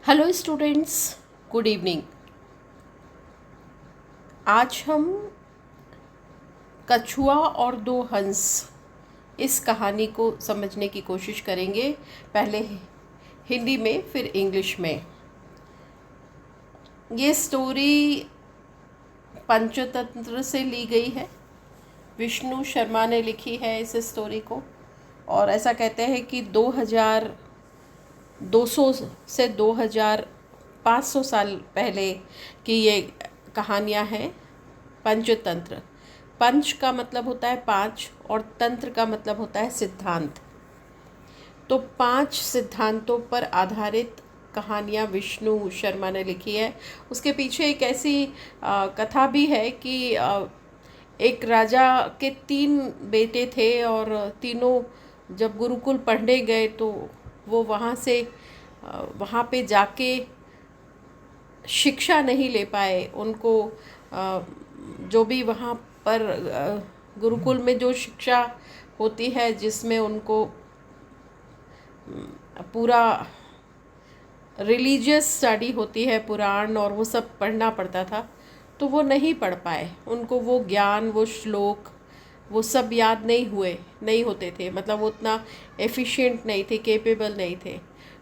Hello students, good evening. आज हम कछुआ और दो हंस इस कहानी को समझने की कोशिश करेंगे। पहले हिंदी में फिर इंग्लिश में। ये स्टोरी पंचतंत्र से ली गई है। विष्णु शर्मा ने लिखी है इस स्टोरी को। और ऐसा कहते हैं कि 2200 से 2500 साल पहले की ये कहानियाँ हैं। पंचतंत्र, पंच का मतलब होता है पांच और तंत्र का मतलब होता है सिद्धांत। तो 5 सिद्धांतों पर आधारित कहानियाँ विष्णु शर्मा ने लिखी है। उसके पीछे एक ऐसी कथा भी है कि एक राजा के 3 बेटे थे और तीनों जब गुरुकुल पढ़ने गए तो वो वहाँ पे जाके शिक्षा नहीं ले पाए। उनको जो भी वहाँ पर गुरुकुल में जो शिक्षा होती है, जिसमें उनको पूरा रिलीजियस स्टडी होती है, पुराण और वो सब पढ़ना पड़ता था, तो वो नहीं पढ़ पाए। उनको वो ज्ञान, वो श्लोक, वो सब याद नहीं होते थे। मतलब वो उतना एफिशिएंट नहीं थे, कैपेबल नहीं थे।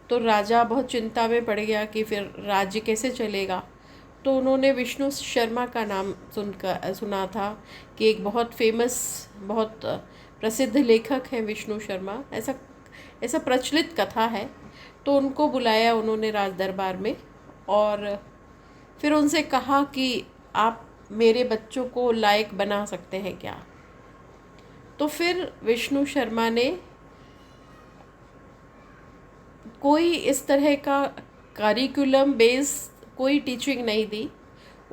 तो राजा बहुत चिंता में पड़ गया कि फिर राज्य कैसे चलेगा। तो उन्होंने विष्णु शर्मा का नाम सुना था कि एक बहुत फेमस, बहुत प्रसिद्ध लेखक हैं विष्णु शर्मा। ऐसा ऐसा प्रचलित कथा है। तो उनको बुलाया उन्होंने राज दरबार में और फिर उनसे कहा कि आप मेरे बच्चों को लायक बना सकते हैं क्या। तो फिर विष्णु शर्मा ने कोई इस तरह का करिकुलम बेस कोई टीचिंग नहीं दी।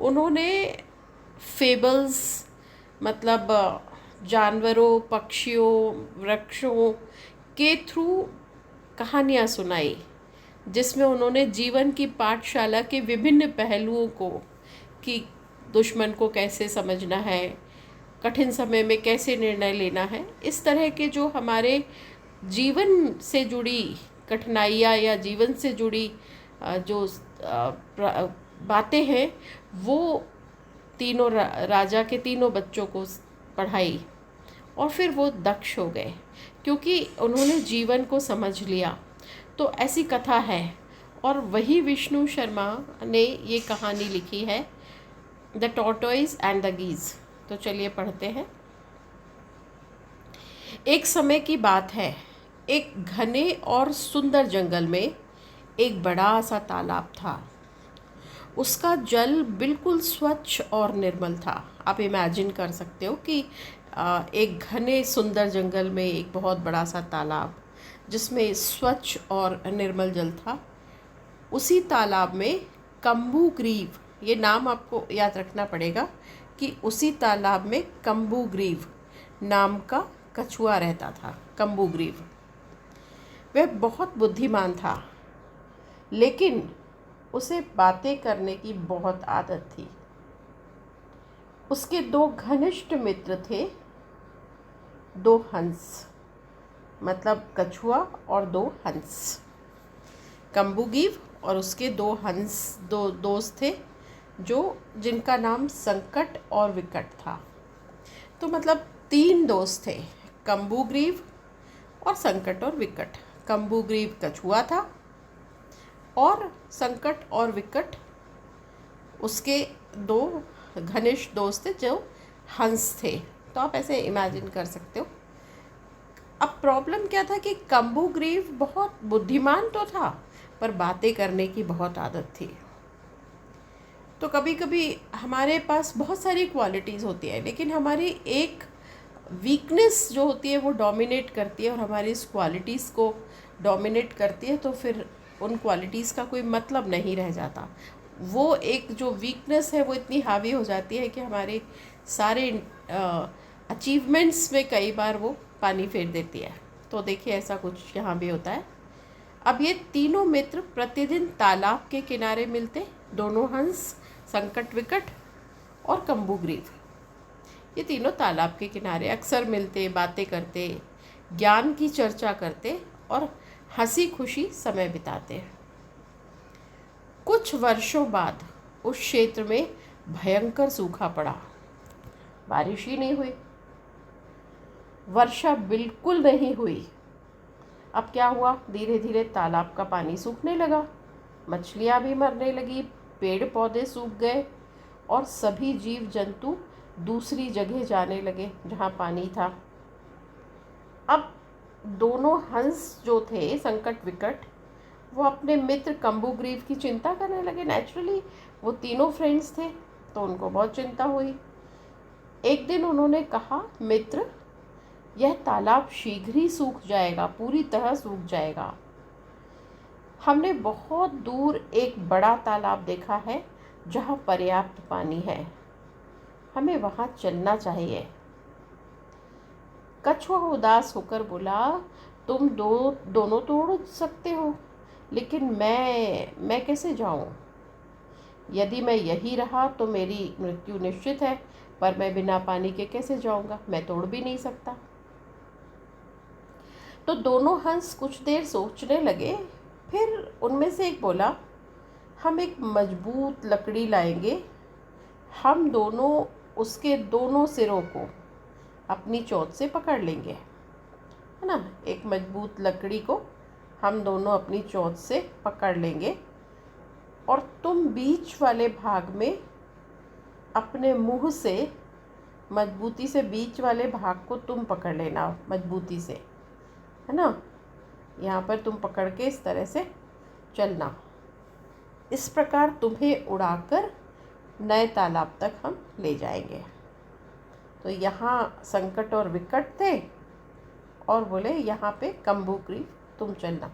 उन्होंने फेबल्स, मतलब जानवरों, पक्षियों, वृक्षों के थ्रू कहानियाँ सुनाई, जिसमें उन्होंने जीवन की पाठशाला के विभिन्न पहलुओं को, कि दुश्मन को कैसे समझना है, कठिन समय में कैसे निर्णय लेना है, इस तरह के जो हमारे जीवन से जुड़ी कठिनाइयाँ या जीवन से जुड़ी जो बातें हैं, वो तीनों राजा के तीनों बच्चों को पढ़ाई। और फिर वो दक्ष हो गए क्योंकि उन्होंने जीवन को समझ लिया। तो ऐसी कथा है और वही विष्णु शर्मा ने ये कहानी लिखी है, द टॉर्टोइज एंड द गीज। तो चलिए पढ़ते हैं। एक समय की बात है, एक घने और सुंदर जंगल में एक बड़ा सा तालाब था। उसका जल बिल्कुल स्वच्छ और निर्मल था। आप इमेजिन कर सकते हो कि एक घने सुंदर जंगल में एक बहुत बड़ा सा तालाब जिसमें स्वच्छ और निर्मल जल था। उसी तालाब में कम्बुग्रीव, ये नाम आपको याद रखना पड़ेगा कि उसी तालाब में कम्बुग्रीव नाम का कछुआ रहता था। कम्बुग्रीव वह बहुत बुद्धिमान था, लेकिन उसे बातें करने की बहुत आदत थी। उसके 2 घनिष्ठ मित्र थे, 2 हंस, मतलब कछुआ और 2 हंस। कम्बुग्रीव और उसके 2 हंस, 2 दोस्त थे, जिनका नाम संकट और विकट था। तो मतलब 3 दोस्त थे, कम्बुग्रीव और संकट और विकट। कम्बुग्रीव कछुआ था और संकट और विकट उसके 2 घनिष्ठ दोस्त थे जो हंस थे। तो आप ऐसे इमेजिन कर सकते हो। अब प्रॉब्लम क्या था कि कम्बुग्रीव बहुत बुद्धिमान तो था, पर बातें करने की बहुत आदत थी। तो कभी कभी हमारे पास बहुत सारी क्वालिटीज़ होती है, लेकिन हमारी एक वीकनेस जो होती है वो डोमिनेट करती है और हमारी इस क्वालिटीज़ को डोमिनेट करती है। तो फिर उन क्वालिटीज़ का कोई मतलब नहीं रह जाता। वो एक जो वीकनेस है वो इतनी हावी हो जाती है कि हमारे सारे अचीवमेंट्स में कई बार वो पानी फेर देती है। तो देखिए ऐसा कुछ यहाँ भी होता है। अब ये तीनों मित्र प्रतिदिन तालाब के किनारे मिलते, दोनों हंस, संकट, विकट और कम्बुग्रीव। ये तीनों तालाब के किनारे अक्सर मिलते, बातें करते, ज्ञान की चर्चा करते और हंसी खुशी समय बिताते हैं। कुछ वर्षों बाद उस क्षेत्र में भयंकर सूखा पड़ा। बारिश ही नहीं हुई, वर्षा बिल्कुल नहीं हुई। अब क्या हुआ, धीरे धीरे तालाब का पानी सूखने लगा, मछलियाँ भी मरने लगी, पेड़ पौधे सूख गए और सभी जीव जंतु दूसरी जगह जाने लगे जहाँ पानी था। अब दोनों हंस जो थे संकट विकट, वो अपने मित्र कम्बुग्रीव की चिंता करने लगे। नेचुरली वो तीनों फ्रेंड्स थे तो उनको बहुत चिंता हुई। एक दिन उन्होंने कहा, मित्र, यह तालाब शीघ्र ही सूख जाएगा, पूरी तरह सूख जाएगा। हमने बहुत दूर एक बड़ा तालाब देखा है जहाँ पर्याप्त पानी है, हमें वहाँ चलना चाहिए। कछुआ उदास होकर बोला, तुम दोनों तो उड़ सकते हो, लेकिन मैं कैसे जाऊँ? यदि मैं यही रहा तो मेरी मृत्यु निश्चित है, पर मैं बिना पानी के कैसे जाऊँगा? मैं तो उड़ भी नहीं सकता। तो दोनों हंस कुछ देर सोचने लगे। फिर उनमें से एक बोला, हम एक मजबूत लकड़ी लाएंगे, हम दोनों उसके दोनों सिरों को अपनी चोंच से पकड़ लेंगे, है ना। एक मजबूत लकड़ी को हम दोनों अपनी चोंच से पकड़ लेंगे और तुम बीच वाले भाग में अपने मुंह से मजबूती से, बीच वाले भाग को तुम पकड़ लेना मजबूती से, है ना। यहाँ पर तुम पकड़ के इस तरह से चलना। इस प्रकार तुम्हें उड़ाकर नए तालाब तक हम ले जाएंगे। तो यहाँ संकट और विकट थे और बोले, यहाँ पे कम्बुग्रीव तुम चलना,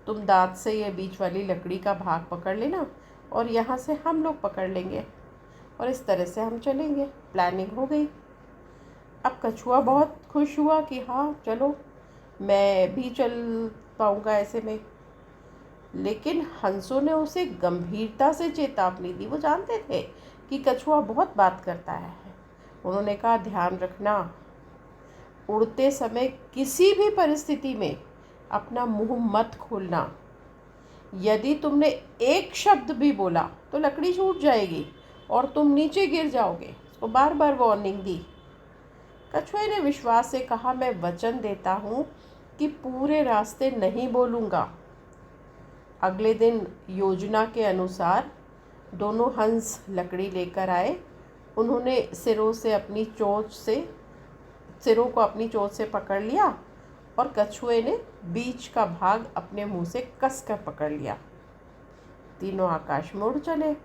तुम दांत से ये बीच वाली लकड़ी का भाग पकड़ लेना और यहाँ से हम लोग पकड़ लेंगे और इस तरह से हम चलेंगे। प्लानिंग हो गई। अब कछुआ बहुत खुश हुआ कि हाँ चलो, मैं भी चल पाऊँगा ऐसे में। लेकिन हंसों ने उसे गंभीरता से चेतावनी दी। वो जानते थे कि कछुआ बहुत बात करता है। उन्होंने कहा, ध्यान रखना, उड़ते समय किसी भी परिस्थिति में अपना मुंह मत खोलना। यदि तुमने एक शब्द भी बोला तो लकड़ी छूट जाएगी और तुम नीचे गिर जाओगे। उसको बार बार वार्निंग दी। कछुए ने विश्वास से कहा, मैं वचन देता हूँ कि पूरे रास्ते नहीं बोलूँगा। अगले दिन योजना के अनुसार दोनों हंस लकड़ी लेकर आए। उन्होंने सिरों को अपनी चोंच से पकड़ लिया और कछुए ने बीच का भाग अपने मुंह से कसकर पकड़ लिया। तीनों आकाश में उड़ चले।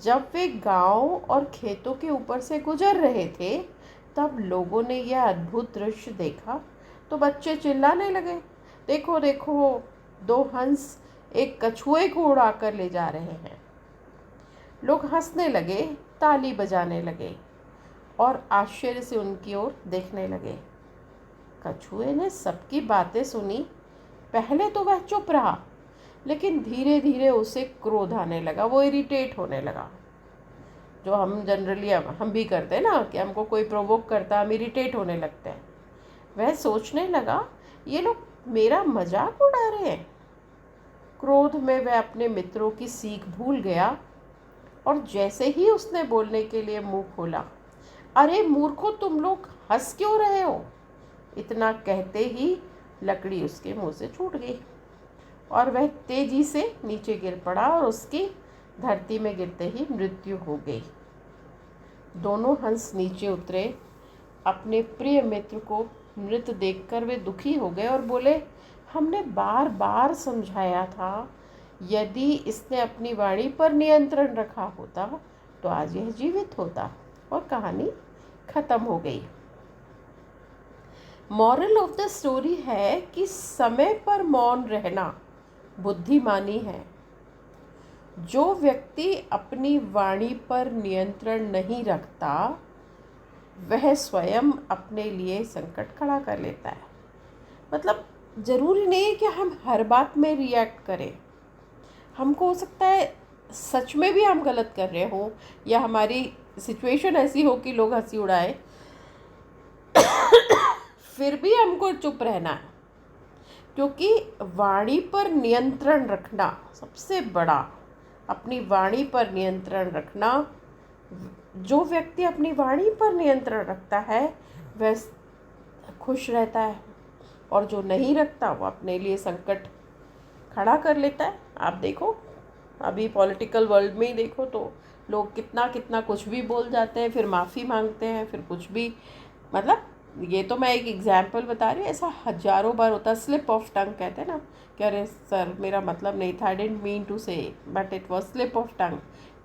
जब वे गांव और खेतों के ऊपर से गुजर रहे थे, तब लोगों ने यह अद्भुत दृश्य देखा तो बच्चे चिल्लाने लगे, देखो देखो, दो हंस एक कछुए को उड़ा कर ले जा रहे हैं। लोग हंसने लगे, ताली बजाने लगे और आश्चर्य से उनकी ओर देखने लगे। कछुए ने सबकी बातें सुनी। पहले तो वह चुप रहा, लेकिन धीरे धीरे उसे क्रोध आने लगा। वो इरिटेट होने लगा, जो हम जनरली हम भी करते हैं ना, कि हमको कोई प्रोवोक करता है हम इरिटेट होने लगते हैं। वह सोचने लगा, ये लोग मेरा मजाक उड़ा रहे हैं। क्रोध में वह अपने मित्रों की सीख भूल गया और जैसे ही उसने बोलने के लिए मुंह खोला, अरे मूर्खो, तुम लोग हंस क्यों रहे हो? इतना कहते ही लकड़ी उसके मुंह से छूट गई और वह तेजी से नीचे गिर पड़ा और उसकी धरती में गिरते ही मृत्यु हो गई। दोनों हंस नीचे उतरे। अपने प्रिय मित्र को मृत देखकर वे दुखी हो गए और बोले, हमने बार बार समझाया था, यदि इसने अपनी वाणी पर नियंत्रण रखा होता तो आज यह जीवित होता। और कहानी खत्म हो गई। मॉरल ऑफ द स्टोरी है कि समय पर मौन रहना बुद्धिमानी है। जो व्यक्ति अपनी वाणी पर नियंत्रण नहीं रखता, वह स्वयं अपने लिए संकट खड़ा कर लेता है। मतलब ज़रूरी नहीं है कि हम हर बात में रिएक्ट करें। हमको हो सकता है सच में भी हम गलत कर रहे हो या हमारी सिचुएशन ऐसी हो कि लोग हंसी उड़ाए, फिर भी हमको चुप रहना है। क्योंकि वाणी पर नियंत्रण रखना सबसे बड़ा, अपनी वाणी पर नियंत्रण रखना, जो व्यक्ति अपनी वाणी पर नियंत्रण रखता है वह खुश रहता है, और जो नहीं रखता वो अपने लिए संकट खड़ा कर लेता है। आप देखो अभी पॉलिटिकल वर्ल्ड में ही देखो तो लोग कितना कितना कुछ भी बोल जाते हैं, फिर माफ़ी मांगते हैं, फिर कुछ भी, मतलब ये तो मैं एक एग्जाम्पल बता रही हूँ, ऐसा हजारों बार होता है। स्लिप ऑफ टंग कहते हैं ना कि अरे सर मेरा मतलब नहीं था, आई डेंट मीन टू से, but it was slip of tongue.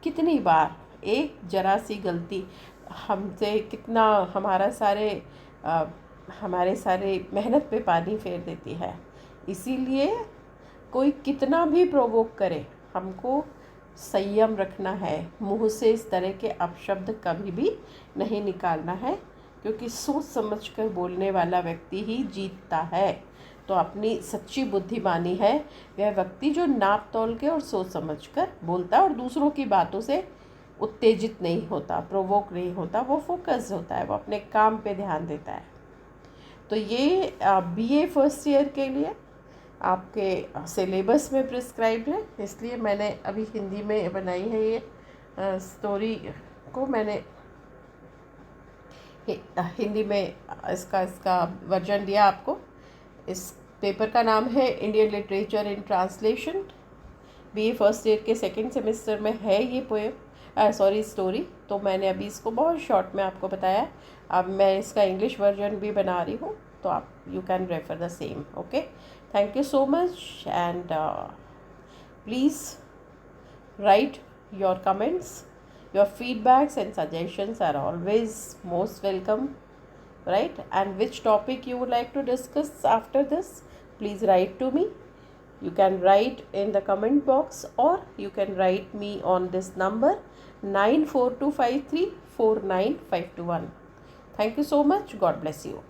कितनी बार एक जरा सी गलती हमसे कितना हमारे सारे मेहनत पे पानी फेर देती है। इसीलिए कोई कितना भी प्रोवोक करे, हमको संयम रखना है, मुंह से इस तरह के अपशब्द कभी भी नहीं निकालना है, क्योंकि सोच समझकर बोलने वाला व्यक्ति ही जीतता है। तो अपनी सच्ची बुद्धिमानी है वह व्यक्ति जो नाप तोल के और सोच समझकर बोलता है और दूसरों की बातों से उत्तेजित नहीं होता, प्रोवोक नहीं होता, वो फोकस होता है, वो अपने काम पे ध्यान देता है। तो ये बीए फर्स्ट ईयर के लिए आपके सिलेबस में प्रिस्क्राइब्ड है, इसलिए मैंने अभी हिंदी में बनाई है। ये स्टोरी को मैंने हिंदी में इसका वर्जन दिया आपको। इस पेपर का नाम है Indian literature in translation. BA first year के सेकंड सेमेस्टर में है ये पोएम, स्टोरी। तो मैंने अभी इसको बहुत शॉर्ट में आपको बताया। अब मैं इसका इंग्लिश वर्जन भी बना रही हूँ, तो आप you can refer the same. Okay, thank you so much, and please write your comments. Your feedbacks and suggestions are always most welcome, right? And which topic you would like to discuss after this, please write to me. You can write in the comment box, or you can write me on this number 94253 49521. Thank you so much. God bless you.